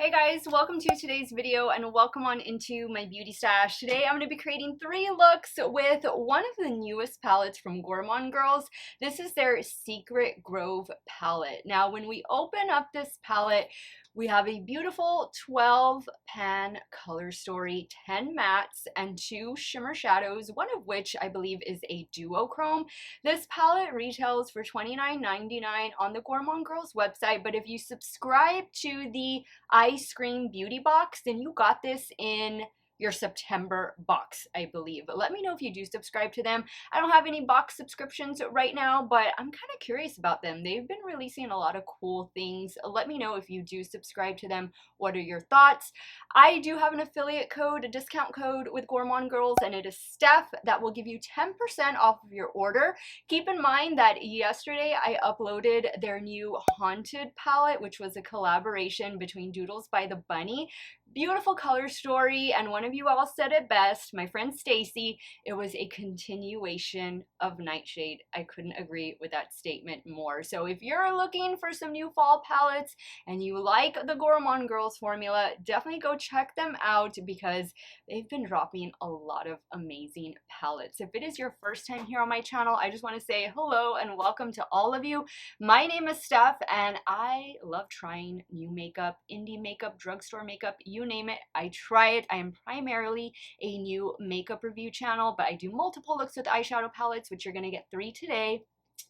Hey guys, welcome to today's video and welcome on into my beauty stash. Today I'm going to be creating 3 looks with one of the newest palettes from Gourmande Girls. This is their Secret Grove palette. Now when we open up this palette, we have a beautiful 12 pan color story, 10 mattes and 2 shimmer shadows, one of which I believe is a duochrome. This palette retails for $29.99 on the Gourmande Girls website, but if you subscribe to the Ice Cream Beauty box, then you got this in your September box, I believe. But let me know if you do subscribe to them. I don't have any box subscriptions right now, but I'm kind of curious about them. They've been releasing a lot of cool things. Let me know if you do subscribe to them. What are your thoughts? I do have an affiliate code, a discount code with Gourmande Girls, and it is Steff. That will give you 10% off of your order. Keep in mind that yesterday I uploaded their new Haunted palette, which was a collaboration between Doodles by the Bunny. Beautiful color story, and one of you all said it best, my friend Stacy, it was a continuation of Nightshade. I couldn't agree with that statement more. So if you're looking for some new fall palettes and you like the Gourmande Girls formula, definitely go check them out because they've been dropping a lot of amazing palettes. If it is your first time here on my channel, I just want to say hello and welcome to all of you. My name is Steff and I love trying new makeup, indie makeup, drugstore makeup, you name it, I try it. I am primarily a new makeup review channel, but I do multiple looks with eyeshadow palettes, which you're going to get 3 today.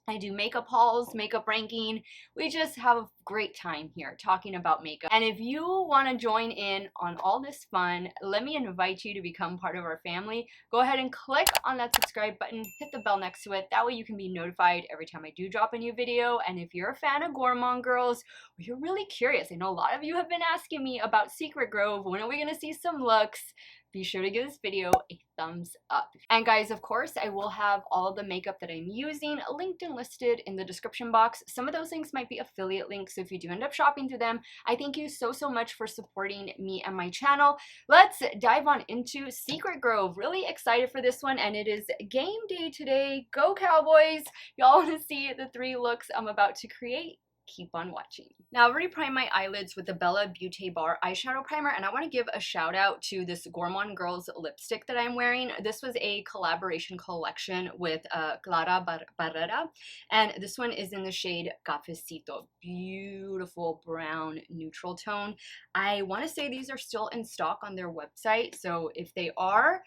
I do makeup hauls, makeup ranking. We just have a great time here talking about makeup. And if you want to join in on all this fun, let me invite you to become part of our family. Go ahead and click on that subscribe button, hit the bell next to it. That way you can be notified every time I do drop a new video. And if you're a fan of Gourmande Girls, or you're really curious, I know a lot of you have been asking me about Secret Grove. When are we going to see some looks? Be sure to give this video a thumbs up. And guys, of course, I will have all the makeup that I'm using linked and listed in the description box. Some of those links might be affiliate links, so if you do end up shopping through them, I thank you so much for supporting me and my channel. Let's dive on into Secret Grove. Really excited for this one, and it is game day today. Go Cowboys! Y'all want to see the 3 looks I'm about to create? Keep on watching. Now I've already primed my eyelids with the Bella Beaute Bar eyeshadow primer, and I want to give a shout out to this Gourmande Girls lipstick that I'm wearing. This was a collaboration collection with Clara Barrera, and this one is in the shade Cafecito. Beautiful brown neutral tone. I want to say these are still in stock on their website, so if they are,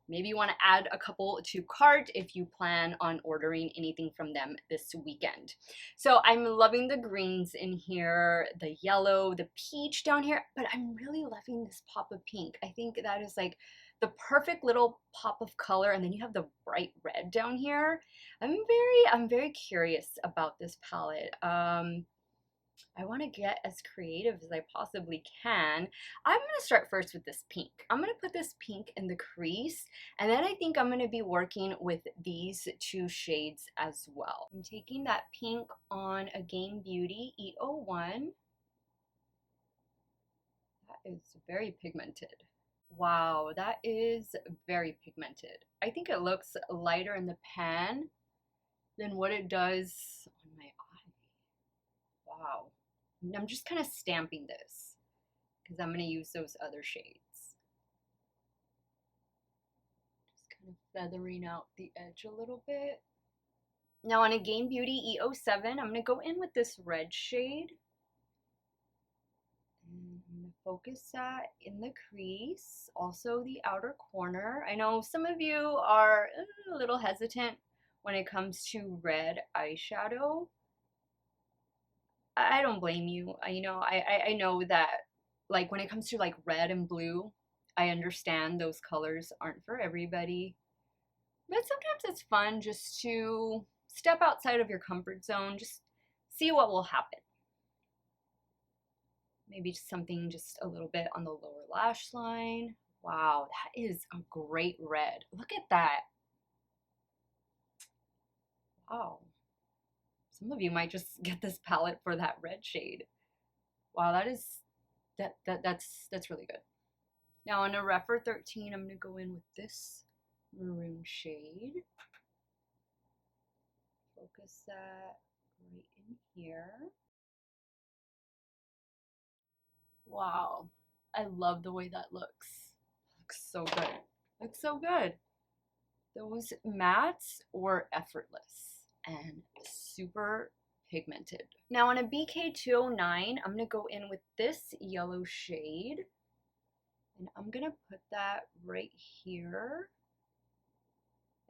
maybe you want to add a couple to cart if you plan on ordering anything from them this weekend. So I'm loving the greens in here, the yellow, the peach down here, but I'm really loving this pop of pink. I think that is like the perfect little pop of color, and then you have the bright red down here. I'm very curious about this palette. I want to get as creative as I possibly can. I'm going to start first with this pink. I'm going to put this pink in the crease, and then I think I'm going to be working with these 2 shades as well. I'm taking that pink on Again Beauty E01. That is very pigmented. Wow, that is very pigmented. I think it looks lighter in the pan than what it does on my eye. Wow. I'm just kind of stamping this because I'm going to use those other shades. Just kind of feathering out the edge a little bit. Now on Again Beauty E07, I'm going to go in with this red shade. And I'm going to focus that in the crease, also the outer corner. I know some of you are a little hesitant when it comes to red eyeshadow. I don't blame you. I know that, like, when it comes to like red and blue, I understand those colors aren't for everybody. But sometimes it's fun just to step outside of your comfort zone, just see what will happen. Maybe just something just a little bit on the lower lash line. Wow, that is a great red. Look at that. Wow. Some of you might just get this palette for that red shade. Wow, that's really good. Now on a Refer 13, I'm going to go in with this maroon shade. Focus that right in here. Wow. I love the way that looks. Looks so good. Looks so good. Those mattes were effortless and super pigmented. Now on a BK209, I'm gonna go in with this yellow shade and I'm gonna put that right here.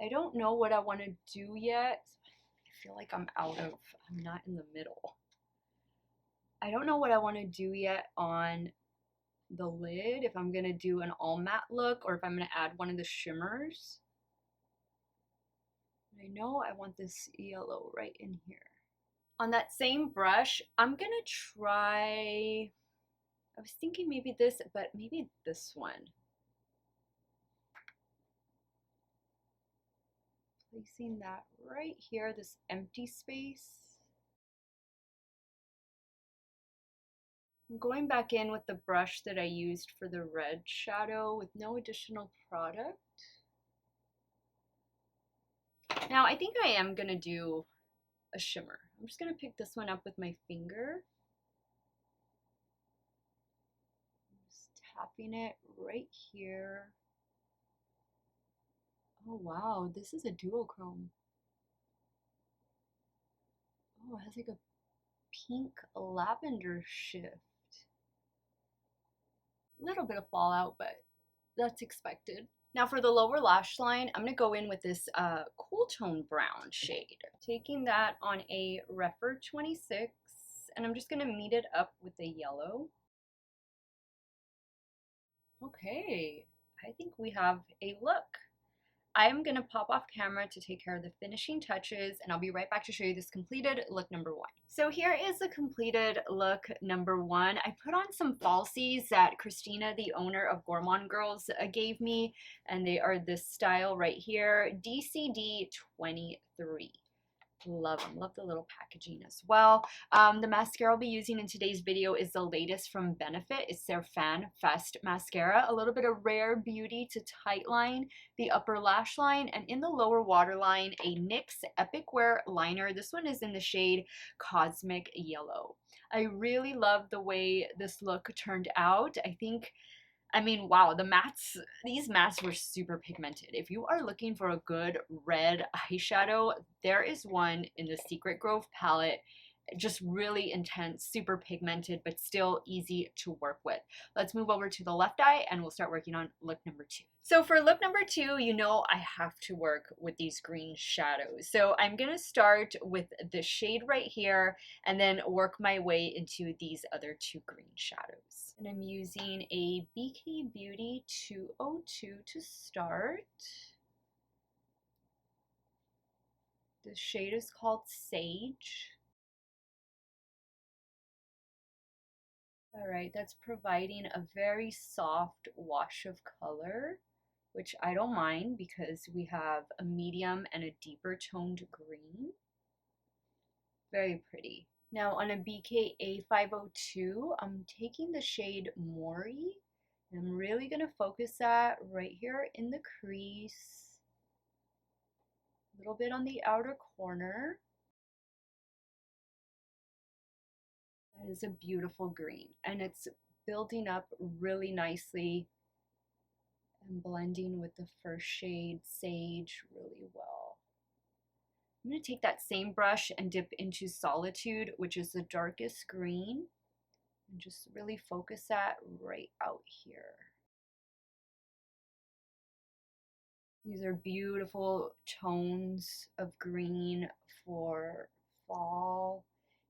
I don't know what I want to do yet. I feel like I'm not in the middle. I don't know what I want to do yet on the lid, if I'm gonna do an all matte look or if I'm gonna add one of the shimmers. I know I want this yellow right in here. On that same brush, I'm gonna try, I was thinking maybe this, but maybe this one. Placing that right here, this empty space. I'm going back in with the brush that I used for the red shadow with no additional product. Now I think I am gonna do a shimmer. I'm just gonna pick this one up with my finger. Just tapping it right here. Oh wow, this is a duochrome. Oh, it has like a pink lavender shift. A little bit of fallout, but that's expected. Now for the lower lash line, I'm gonna go in with this cool tone brown shade. Taking that on a Rephr 26, and I'm just gonna meet it up with the yellow. Okay, I think we have a look. I am gonna pop off camera to take care of the finishing touches, and I'll be right back to show you this completed look number one. So here is the completed look number one. I put on some falsies that Christina, the owner of Gourmande Girls, gave me, and they are this style right here, DCD 23. Love them. Love the little packaging as well. The mascara I'll be using in today's video is the latest from Benefit. It's their Fan Fest mascara. A little bit of Rare Beauty to tightline the upper lash line, and in the lower waterline, a NYX Epic Wear liner. This one is in the shade Cosmic Yellow. I really love the way this look turned out. I mean, wow, these mattes were super pigmented. If you are looking for a good red eyeshadow, there is one in the Secret Grove palette. Just really intense, super pigmented, but still easy to work with. Let's move over to the left eye and we'll start working on look number two. So for look number two, you know I have to work with these green shadows. So I'm gonna start with the shade right here and then work my way into these other two green shadows. And I'm using a BK Beauty 202 to start. The shade is called Sage. All right, that's providing a very soft wash of color, which I don't mind because we have a medium and a deeper toned green. Very pretty. Now on a BK A502, I'm taking the shade Mori, and I'm really gonna focus that right here in the crease, a little bit on the outer corner. That is a beautiful green, and it's building up really nicely and blending with the first shade, Sage, really well. I'm going to take that same brush and dip into Solitude, which is the darkest green, and just really focus that right out here. These are beautiful tones of green for fall,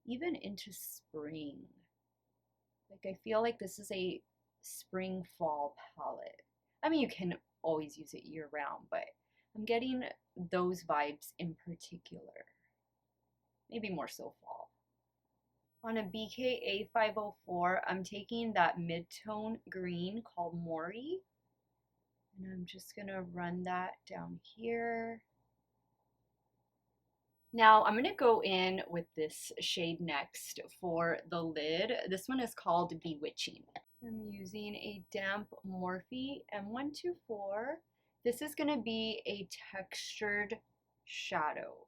even into spring. Like, I feel like this is a spring fall palette. I mean, you can always use it year round, but I'm getting those vibes in particular. Maybe more so fall. On a BK A504, I'm taking that mid-tone green called Mori, and I'm just gonna run that down here. Now I'm gonna go in with this shade next for the lid. This one is called Bewitching. I'm using a damp Morphe M124. This is gonna be a textured shadow.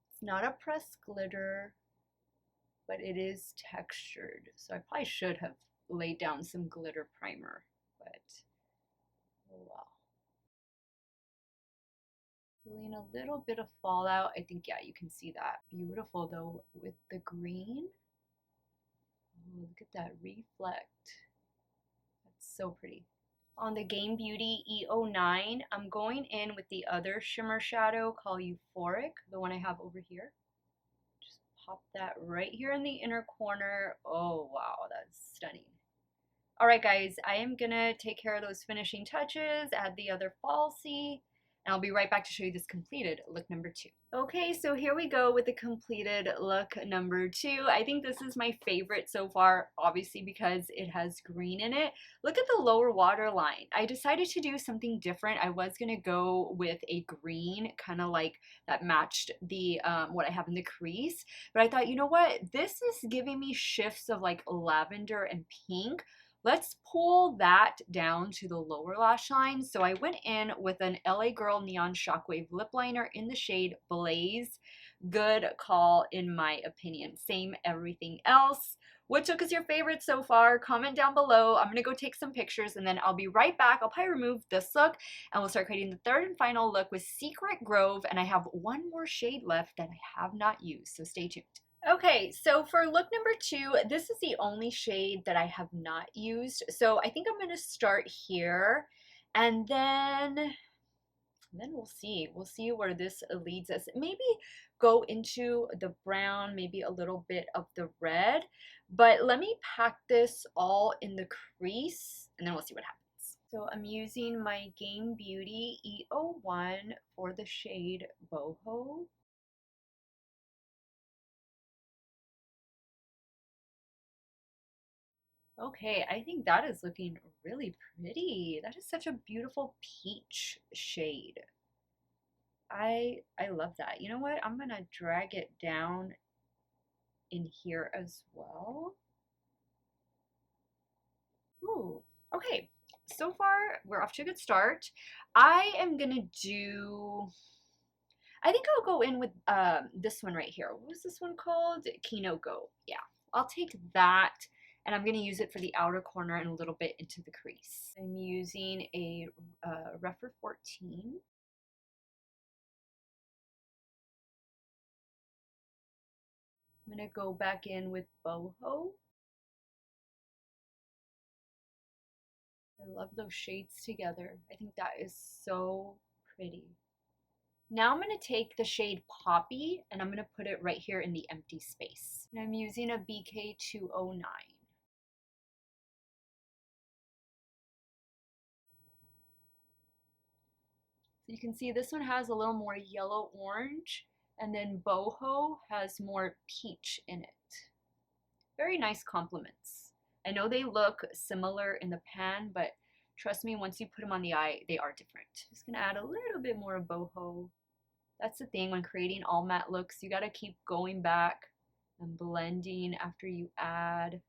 It's not a pressed glitter. but it is textured. So I probably should have laid down some glitter primer, but oh well. Feeling a little bit of fallout. I think, yeah, you can see that. Beautiful though with the green. Oh, look at that reflect. That's so pretty. On the Game Beauty E09, I'm going in with the other shimmer shadow called Euphoric, the one I have over here. Just pop that right here in the inner corner. Oh wow, that's stunning. Alright guys, I am gonna take care of those finishing touches, add the other falsie, and I'll be right back to show you this completed look number 2. Okay, so here we go with the completed look number 2. I think this is my favorite so far, obviously because it has green in it. Look at the lower waterline. I decided to do something different. I was gonna go with a green, kind of like that matched the what I have in the crease, but I thought, you know what? This is giving me shifts of like lavender and pink. Let's pull that down to the lower lash line. So I went in with an LA Girl Neon Shockwave lip liner in the shade Blaze. Good call in my opinion. Same everything else. Which look is your favorite so far? Comment down below. I'm gonna go take some pictures and then I'll be right back. I'll probably remove this look and we'll start creating the third and final look with Secret Grove, and I have one more shade left that I have not used, so stay tuned. Okay, so for look number 2, this is the only shade that I have not used. So I think I'm going to start here and then we'll see. We'll see where this leads us. Maybe go into the brown, maybe a little bit of the red, but let me pack this all in the crease and then we'll see what happens. So I'm using my Game Beauty E01 for the shade Boho. Okay, I think that is looking really pretty. That is such a beautiful peach shade. I love that. You know what? I'm gonna drag it down in here as well. Ooh, okay. So far, we're off to a good start. I am gonna do, I think I'll go in with this one right here. What was this one called? Kinoko. Yeah, I'll take that and I'm going to use it for the outer corner and a little bit into the crease. I'm using a Rephr 14. I'm going to go back in with Boho. I love those shades together. I think that is so pretty. Now I'm going to take the shade Poppy and I'm going to put it right here in the empty space. And I'm using a BK209. So you can see this one has a little more yellow orange, and then Boho has more peach in it. Very nice complements. I know they look similar in the pan, but trust me, once you put them on the eye, they are different. Just gonna add a little bit more of Boho. That's the thing when creating all matte looks, you gotta keep going back and blending after you add.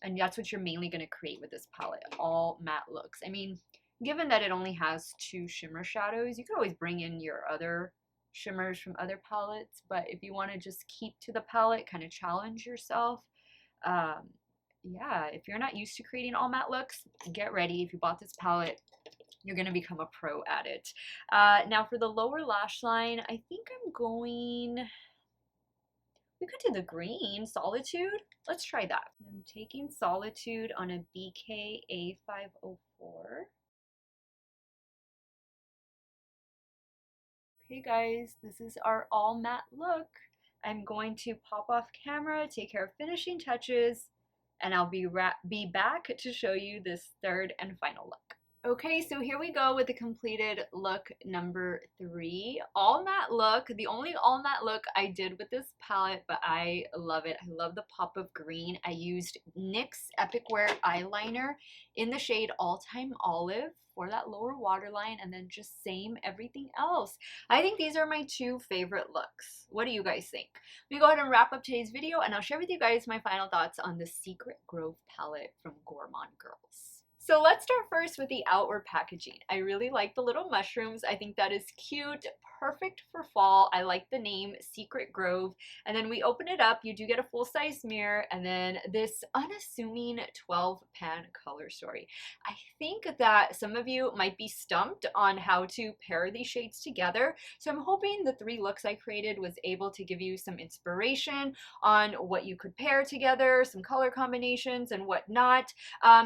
And that's what you're mainly gonna create with this palette, all matte looks. I mean, given that it only has 2 shimmer shadows, you could always bring in your other shimmers from other palettes, but if you want to just keep to the palette, kind of challenge yourself, yeah, if you're not used to creating all matte looks, get ready. If you bought this palette, you're going to become a pro at it. Now for the lower lash line, I think I'm going, we could do the green, Solitude. Let's try that. I'm taking Solitude on a BK A504. Okay guys, this is our all matte look. I'm going to pop off camera, take care of finishing touches, and I'll be back to show you this third and final look. Okay, so here we go with the completed look number 3. All matte look, the only all matte look I did with this palette, but I love it. I love the pop of green. I used NYX Epic Wear eyeliner in the shade All Time Olive for that lower waterline, and then just same everything else. I think these are my 2 favorite looks. What do you guys think? We go ahead and wrap up today's video, and I'll share with you guys my final thoughts on the Secret Grove palette from Gourmande Girls. So let's start first with the outward packaging. I really like the little mushrooms. I think that is cute, perfect for fall. I like the name Secret Grove. And then we open it up, you do get a full-size mirror, and then this unassuming 12 pan color story. I think that some of you might be stumped on how to pair these shades together, so I'm hoping the 3 looks I created was able to give you some inspiration on what you could pair together, some color combinations and whatnot.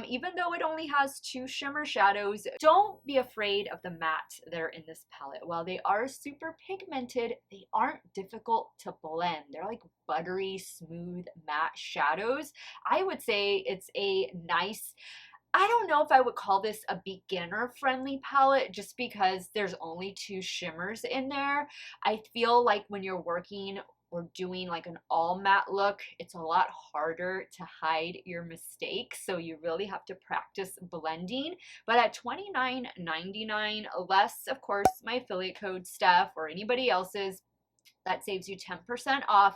Even though it only has 2 shimmer shadows, don't be afraid of the mattes that are in this palette. While they are super pigmented, they aren't difficult to blend. They're like buttery, smooth, matte shadows. I would say it's a nice, I don't know if I would call this a beginner-friendly palette just because there's only 2 shimmers in there. I feel like when you're working or doing like an all matte look, it's a lot harder to hide your mistakes, so you really have to practice blending. But at $29.99 less, of course, my affiliate code Steff or anybody else's, that saves you 10% off.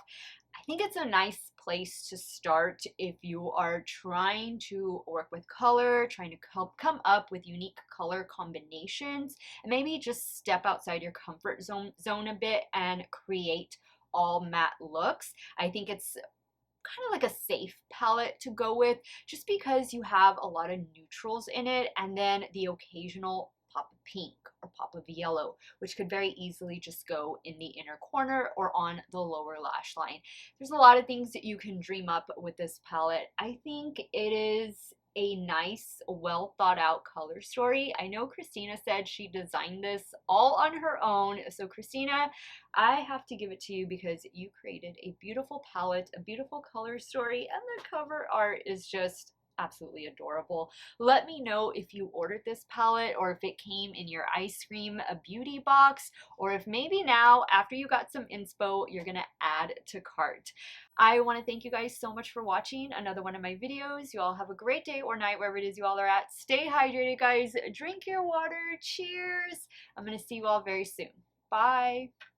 I think it's a nice place to start if you are trying to work with color, trying to come up with unique color combinations, and maybe just step outside your comfort zone a bit and create all matte looks. I think it's kind of like a safe palette to go with just because you have a lot of neutrals in it and then the occasional pop of pink or pop of yellow, which could very easily just go in the inner corner or on the lower lash line. There's a lot of things that you can dream up with this palette. I think it is a nice, well thought out color story. I know Christina said she designed this all on her own. So Christina, I have to give it to you because you created a beautiful palette, a beautiful color story, and the cover art is just absolutely adorable. Let me know if you ordered this palette or if it came in your ice cream a beauty box, or if maybe now after you got some inspo you're gonna add to cart. I want to thank you guys so much for watching another one of my videos. You all have a great day or night wherever it is you all are at. Stay hydrated, guys. Drink your water. Cheers. I'm gonna see you all very soon. Bye.